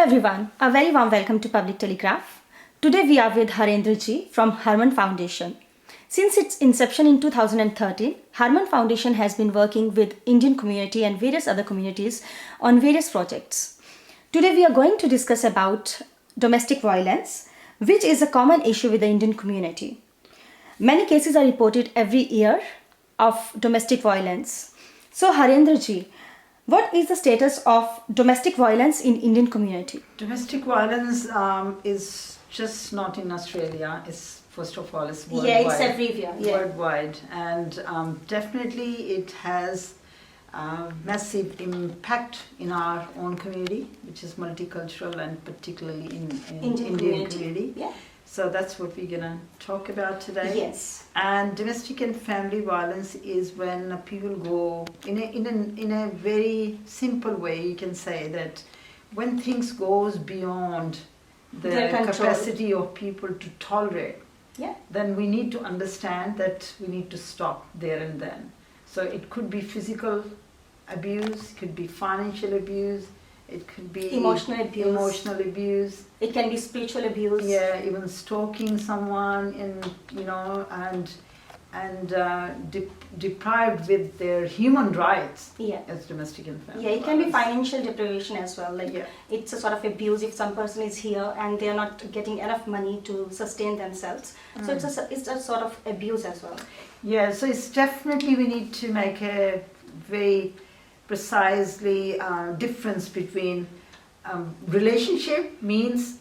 everyone, a very warm welcome to Public Telegraph. Today we are with Harinder from Harman Foundation. Since its inception in 2013, Harman Foundation has been working with Indian community and various other communities on various projects. Today we are going to discuss about domestic violence, which is a common issue with the Indian community. Many cases are reported every year of domestic violence. So Harinder what is the status of domestic violence in Indian community? Domestic violence is just not in Australia. It's first of all, it's worldwide. Yeah, it's everywhere. Yeah. Worldwide, and definitely it has massive impact in our own community, which is multicultural and particularly in Indian community. Yeah. So that's what we're gonna talk about today. Yes. And domestic and family violence is when people go in a very simple way. You can say that when things goes beyond the capacity of people to tolerate, then we need to understand that we need to stop there and then. So it could be physical abuse, it could be financial abuse, it could be emotional abuse. It can be spiritual abuse. Yeah, even stalking someone and deprived with their human rights as domestic and family. Yeah, it can be financial deprivation as well. It's a sort of abuse if some person is here and they are not getting enough money to sustain themselves. So it's a sort of abuse as well. Yeah, so it's definitely we need to make a very precisely difference between relationship means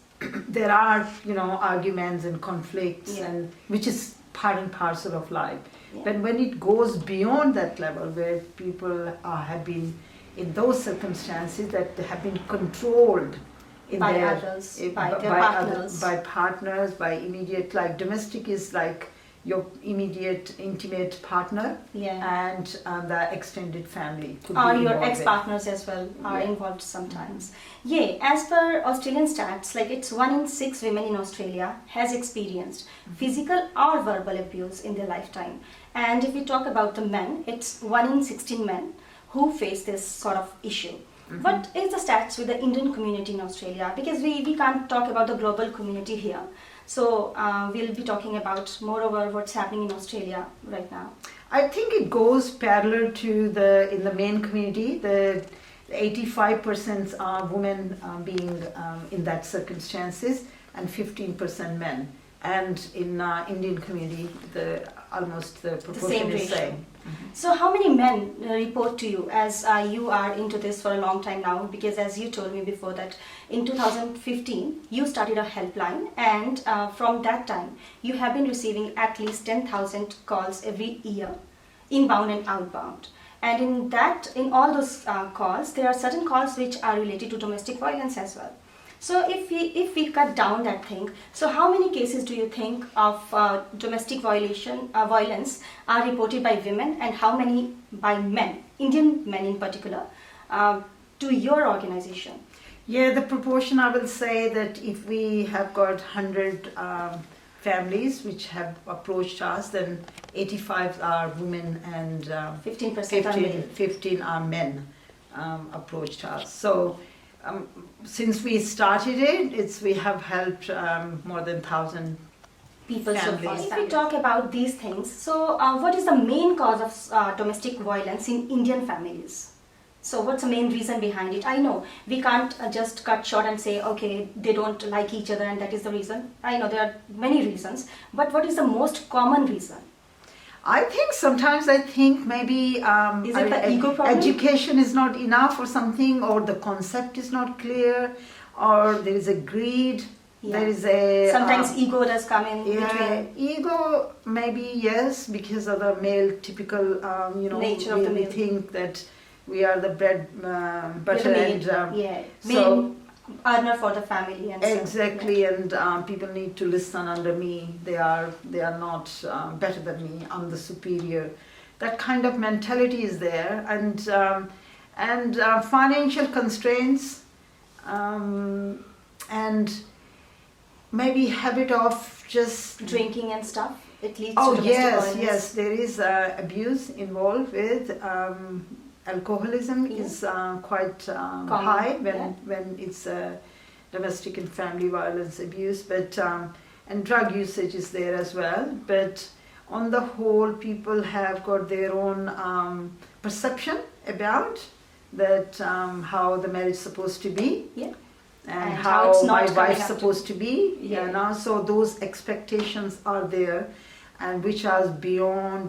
there are arguments and conflicts and which is part and parcel of life. But when it goes beyond that level where people have been in those circumstances that they have been controlled in by others, by partners, by immediate, like domestic is like your immediate intimate partner and the extended family could or be your ex-partners as well are involved sometimes. As per Australian stats, it's 1 in 6 women in Australia has experienced physical or verbal abuse in their lifetime. And if we talk about the men, it's 1 in 16 men who face this sort of issue. What is the stats with the Indian community in Australia? Because we can't talk about the global community here. So we'll be talking about moreover what's happening in Australia right now. I think it goes parallel to in the main community. The 85% are women being in that circumstances and 15% men. And in Indian community, almost the proportion is same. So how many men report to you as you are into this for a long time now? Because as you told me before that in 2015 you started a helpline, and from that time you have been receiving at least 10,000 calls every year, inbound and outbound. And in all those calls, there are certain calls which are related to domestic violence as well. So if we cut down that thing, so how many cases do you think of domestic violence are reported by women and how many by men, Indian men in particular, to your organization? Yeah, the proportion I will say that if we have got 100 families which have approached us, then 85 are women and 15 are men approached us. So since we started we have helped more than 1,000 people families. So far. If we talk about these things, so what is the main cause of domestic violence in Indian families? So what's the main reason behind it? I know we can't just cut short and say, okay, they don't like each other and that is the reason. I know there are many reasons, but what is the most common reason? I think maybe is it the ego problem? Education is not enough or something, or the concept is not clear, or there is a greed. There is sometimes ego does come in between. Ego maybe yes, because of the male typical nature of the male. We think that we are the bread butter main earner for the family and exactly and people need to listen under me. They are not better than me. I'm the superior. That kind of mentality is there, and financial constraints and maybe habit of just drinking and stuff. It leads to domestic violence. Yes, there is abuse involved with alcoholism is quite high when it's domestic and family violence abuse, but and drug usage is there as well. But on the whole, people have got their own perception about that, how the marriage is supposed to be. Yeah. And how it's how not my coming wife's up to- supposed to be. Yeah. You know, so those expectations are there, and which are beyond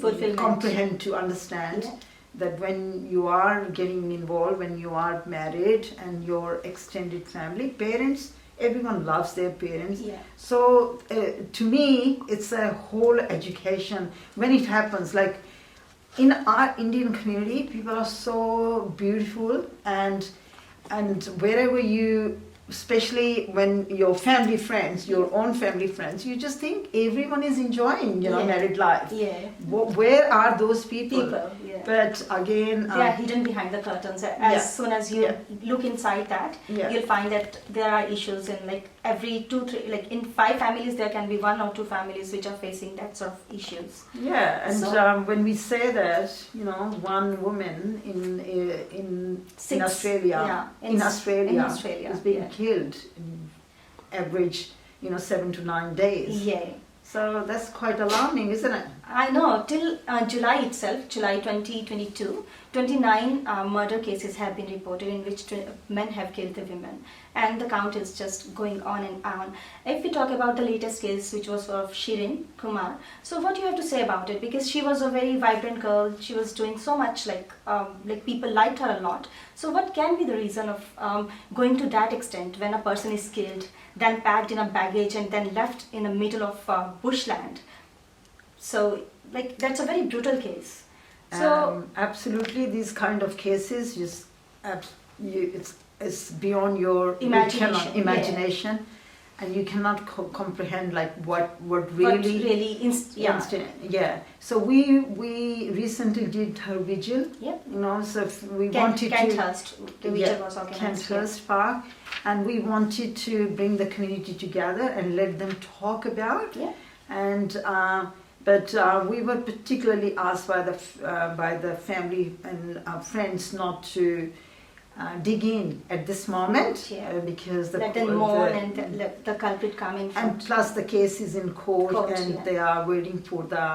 Fulfillment. comprehend to understand. Yeah. That when you are getting involved, when you are married and your extended family, parents, everyone loves their parents. Yeah. So to me, it's a whole education when it happens. Like in our Indian community, people are so beautiful, and wherever you, especially when your family friends, your own family friends, you just think everyone is enjoying, Yeah. married life. Yeah. Where are those people? Yeah. But again, They are hidden behind the curtains. As Yeah. soon as you Yeah. look inside that, Yeah. you'll find that there are issues in like every 2-3, like in 5 families, there can be 1 or 2 families which are facing that sort of issues. yeah, and So- when we say that, one woman in 6, Australia, yeah, in Australia, Australia, is being yeah. killed in average, 7 to 9 days. Yeah. So that's quite alarming, isn't it? I know, till July itself, July 2022, 29 murder cases have been reported in which men have killed the women, and the count is just going on and on. If we talk about the latest case, which was of Harinder Kaur, so what do you have to say about it? Because she was a very vibrant girl, she was doing so much, like people liked her a lot. So what can be the reason of going to that extent when a person is killed, then packed in a baggage and then left in the middle of bushland? So, like, that's a very brutal case. So, Absolutely, these kind of cases, just it's beyond your Imagination, imagination, and you cannot comprehend like what really. Yeah. So we recently did her vigil. Yeah. So we wanted Kenthurst, the vigil yeah, was organized. Kenthurst Park, and we wanted to bring the community together and let them talk about. Yeah. And but we were particularly asked by the family and friends not to dig in at this moment, Yeah. Because Let them mourn and let the culprit come in front. and plus the case is in court, and yeah. they are waiting for the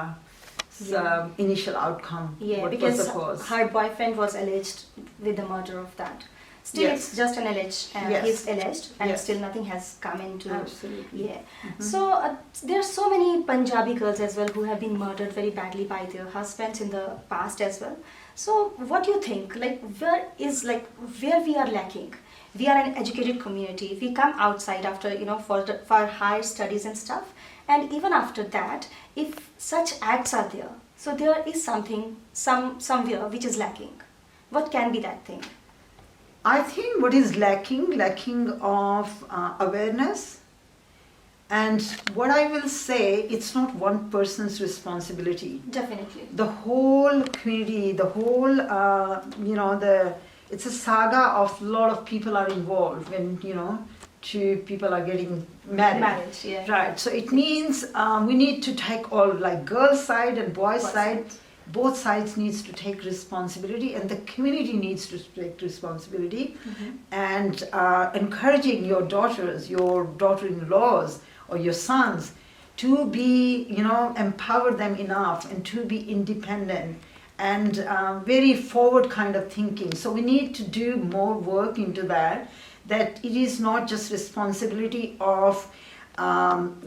Yeah. initial outcome. Yeah, what because was the cause? her boyfriend was alleged with the murder of that. Still, Yes. it's just an alleged. Yes. He's alleged, and Yes. still nothing has come into. Absolutely. Yeah. Mhm. So there are so many Punjabi girls as well who have been murdered very badly by their husbands in the past as well. So what do you think? Like where we are lacking? We are an educated community. We come outside after for higher studies and stuff, and even after that, if such acts are there, so there is somewhere which is lacking. What can be that thing? I think what is lacking of awareness, and what I will say, it's not one person's responsibility. Definitely. The whole community, the whole, it's a saga of a lot of people are involved when, two people are getting married. Marriage, yeah. Right, so it means we need to take all, like girls' side and boys' Boys' side, side. both sides needs to take responsibility, and the community needs to take responsibility, and encouraging your daughters, your daughter-in-laws or your sons to be, empower them enough and to be independent and very forward kind of thinking. So we need to do more work into that it is not just responsibility of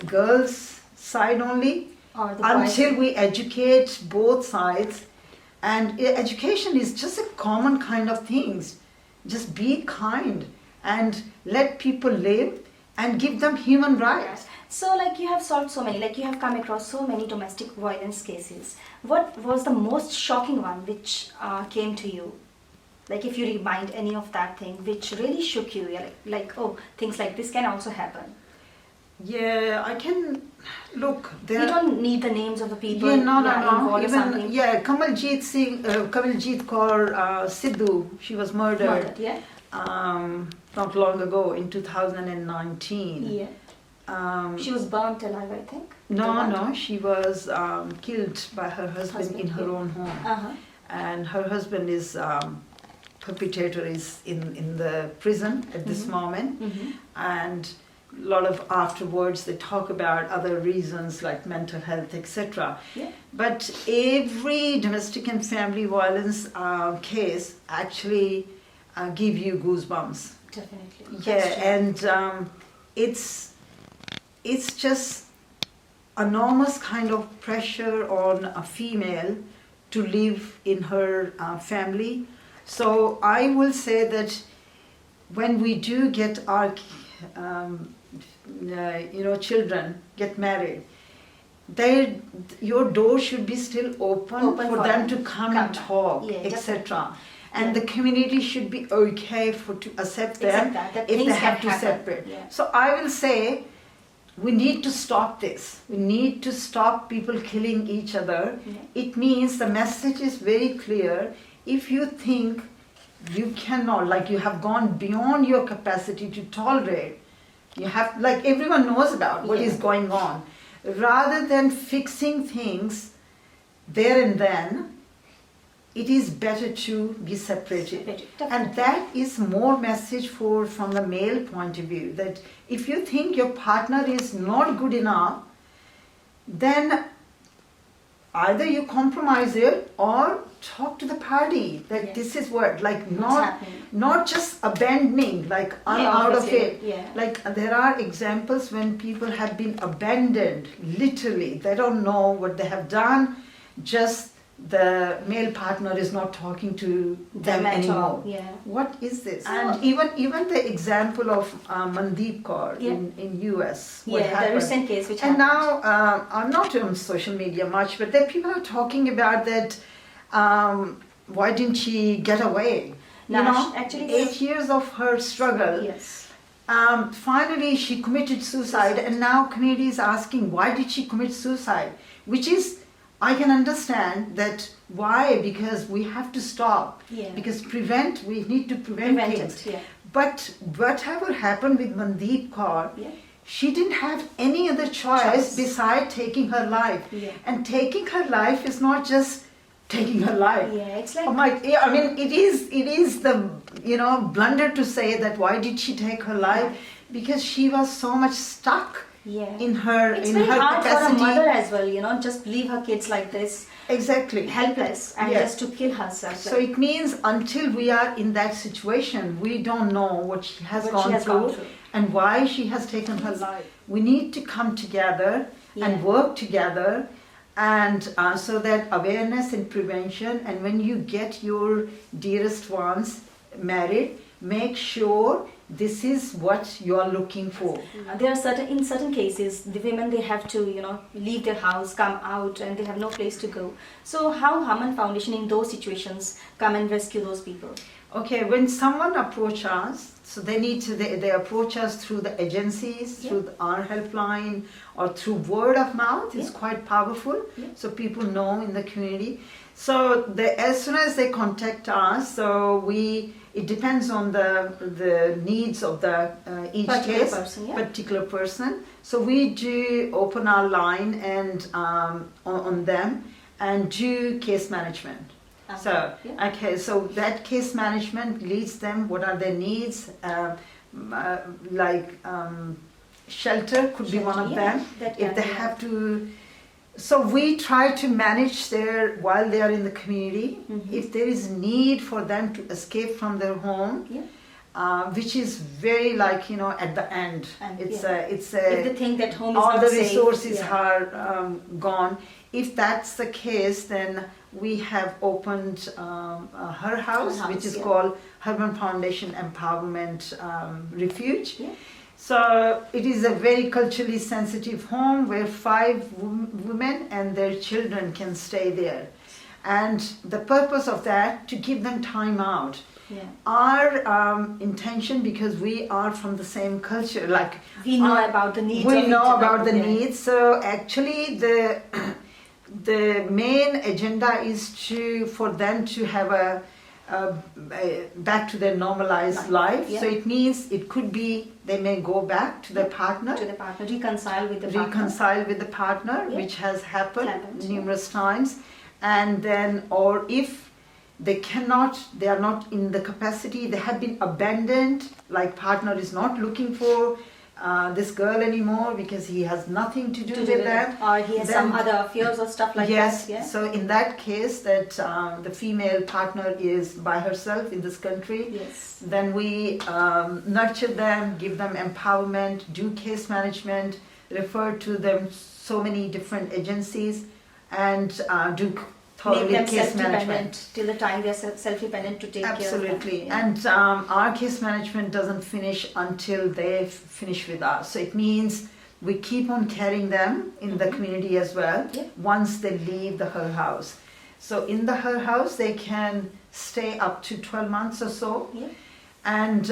girls' side only, Or the boys. until we educate both sides. And education is just a common kind of things. Just be kind and let people live and give them human rights. So you have solved so many, you have come across so many domestic violence cases. What was the most shocking one which came to you? Like if you remind any of that thing which really shook you, oh, things like this can also happen. Yeah, I can look. You don't need the names of the people. Yeah, no. involved or Even something. Kamaljit Kaur Sidhu, she was murdered. Yeah. Not long ago in 2019. Yeah. She was burnt alive, I think. No, she was killed by her husband in her yeah. own home. Uh-huh. And her husband is perpetrator is in the prison at this moment, Mm-hmm. and a lot of afterwards they talk about other reasons like mental health, etc. Yeah. But every domestic and family violence case actually give you goosebumps. Definitely. Yeah, That's true. and it's just enormous kind of pressure on a female to live in her family. So I will say that when we do get our children get married, your door should be still open for them to come and talk, Yeah, etc. And Yeah. the community should be okay to accept them that if things they have can to happen. separate. Yeah. So I will say we need to stop this. We need to stop people killing each other. Yeah. It means the message is very clear. If you think you cannot, like you have gone beyond your capacity to tolerate, you have, like everyone knows about what is Yeah. going on. Rather than fixing things there and then, it is better to be separated. And that is more message from the male point of view, that if you think your partner is not good enough, then either you compromise it or talk to the party that Yeah. this is what, like What's happening? not just abandoning, like I'm Yeah, out of obviously. it. Yeah. Like there are examples when people have been abandoned, literally. They don't know what they have done, just the male partner is not talking to them at anymore. all. Yeah. What is this? So- And even the example of Mandeep Kaur Yeah. in US, what Yeah, the happened. recent case which And happened. now, I'm not on social media much, but there people are talking about that, why didn't she get away? No, You know, actually- 8 years of her struggle. Yes. Finally, she committed suicide, and now community is asking, why did she commit suicide? Which is, I can understand that why, because we have to stop. Yeah. Because we need to prevent things. it. Yeah. But whatever happened with Mandeep Kaur, Yeah. she didn't have any other choice besides taking her life. Yeah. And taking her life is not just taking her life. Yeah. It's like Oh my! Yeah, I mean, it is the blunder to say that why did she take her life? Because she was so much stuck yeah. in her It's in very her hard capacity. for a mother as well, just leave her kids like this, Exactly. helpless, and Yeah. just to kill herself. So it means until we are in that situation, we don't know what she has, What gone, she has through gone through. and why she has taken her life. We need to come together and Yeah. work together, and so that awareness and prevention. And when you get your dearest ones married, make sure this is what you are looking for. There are in certain cases, the women, they have to, leave their house, come out, and they have no place to go. So how Haman Foundation in those situations come and rescue those people? Okay, when someone approaches us, so they approach us through the agencies, Yeah. through our helpline, or through word of mouth. It's Yeah. quite powerful, Yeah. so people know in the community. So as soon as they contact us, it depends on the needs of the each Particular case, person, yeah. particular person. So we do open our line and on them and do case management. So, yeah. okay, so that case management leads them, what are their needs, shelter could be one of Shelter, yeah, them. that If can they be. have to, so we try to manage while they are in the community. Mhm. If there is need for them to escape from their home, Yeah. which is very at the end. And, It's yeah. it's If they think that home is all not the safe, resources yeah. are gone. If that's the case, then we have opened her house, which is yeah. called Harinder Foundation Empowerment Refuge. Yeah. So it is a very culturally sensitive home where 5 women and their children can stay there. And the purpose of that, to give them time out. Yeah. Our intention, because we are from the same culture, like We know about the needs we of know each other. about the Yeah. needs. So actually, the main agenda is for them to have a back to their normalized life. Yeah. So it means it could be they may go back to their partner, To the partner, reconcile with the partner. reconcile with the partner, Yeah. which has happened Happened, yeah. numerous times, and then, or if they are not in the capacity, they have been abandoned, like partner is not looking for this girl anymore because he has nothing to do with them. Or he has some other fears or stuff like yes, that. Yeah. so in that case that the female partner is by herself in this country, Yes. then we nurture them, give them empowerment, do case management, refer to them so many different agencies, and do thoroughly Make them case management. self-dependent till the time they're self-dependent to take care of them. Absolutely. Yeah. And our case management doesn't finish until they finish with us. So it means we keep on carrying them in the community as well Yeah. once they leave the her house. So in the her house, they can stay up to 12 months or so. Yeah. And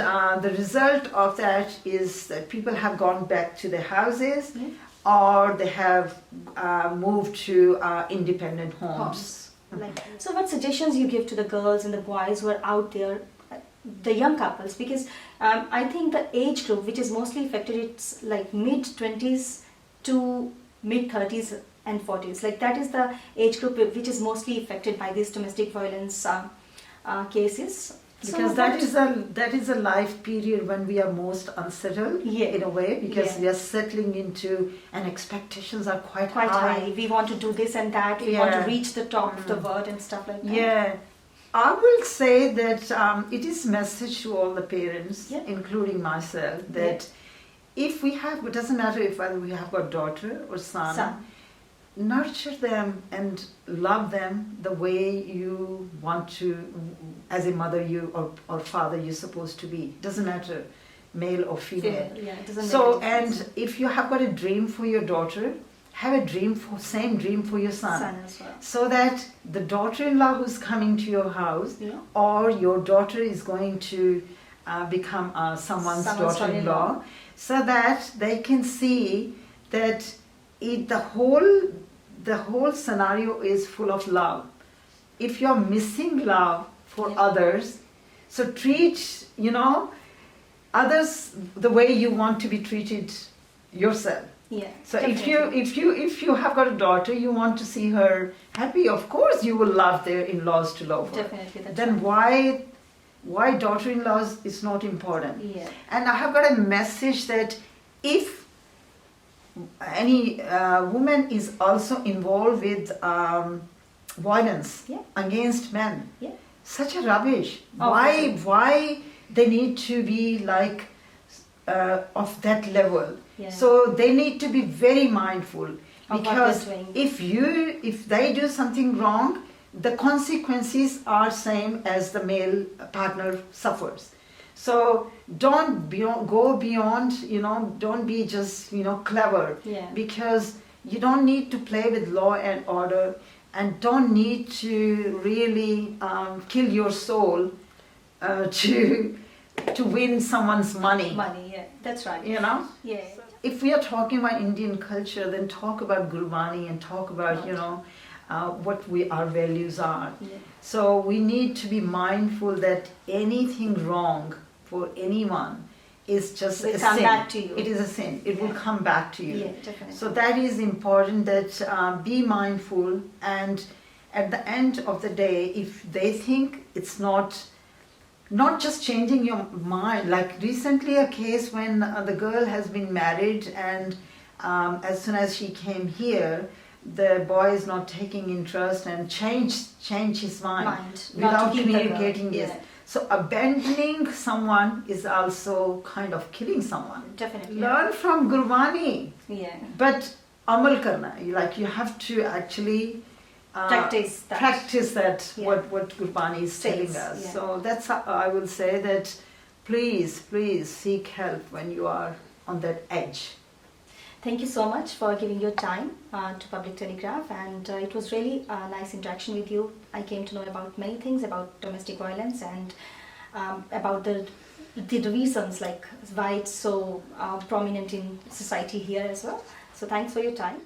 the result of that is that people have gone back to their houses, Yeah. or they have moved to independent homes. Like, so what suggestions you give to the girls and the boys who are out there, the young couples? Because I think the age group which is mostly affected, it's like mid-20s to mid-30s and 40s. Like that is the age group which is mostly affected by these domestic violence cases. Because that is a life period when we are most unsettled, Yeah. in a way, because Yeah. we are settling into, and expectations are quite Quite high. high. We want to do this and that. We want to Yeah. reach the top of the world and stuff like that. Yeah, I will say that it is message to all the parents, Yeah. including myself, that if we have, it doesn't matter if whether we have a daughter or son, nurture them and love them the way you want to, as a mother you or father you're supposed to be. Doesn't matter, male or female. Yeah, it doesn't So, make a difference. and if you have got a dream for your daughter, have a same dream for your son. Son as well. So that the daughter-in-law who's coming to your house, Yeah. or your daughter is going to become someone's daughter-in-law, so that they can see that the whole scenario is full of love. If you're missing love for Yeah. others, so treat, others the way you want to be treated yourself. Yeah. So definitely. if you have got a daughter, you want to see her happy, of course you will love their in-laws to love her. Definitely. That's Then right. why daughter-in-laws is not important. Yeah. And I have got a message that if any woman is also involved with violence Yeah. against men, Yeah. such a rubbish. Oh, Why they need to be like of that level? Yeah. So they need to be very mindful, what because they're doing. if they do something wrong, the consequences are same as the male partner suffers. So don't go beyond, don't be just, clever. Yeah. Because you don't need to play with law and order, and don't need to really kill your soul to win someone's money. Money, yeah. That's right. Yeah. Yeah. If we are talking about Indian culture, then talk about Gurbani and talk about, what our values are. Yeah. So we need to be mindful that anything wrong for anyone is just Will a come sin. back to you. It is a sin. It will come back to you. Yeah, definitely. So that is important, that be mindful, and at the end of the day, if they think it's not just changing your mind, like recently a case when the girl has been married, and as soon as she came here, the boy is not taking interest and change his mind Not without to keep the girl. communicating this. Yeah. So abandoning someone is also kind of killing someone. Definitely. Learn from Gurbani, Yeah. but amal karna, like you have to actually Practice that. practice that, Yeah. what Gurbani is telling Says, us. yeah. So that's how I will say that please seek help when you are on that edge. Thank you so much for giving your time to Public Telegraph, and it was really a nice interaction with you. I came to know about many things about domestic violence, and about the reasons, like why it's so prominent in society here as well. So thanks for your time.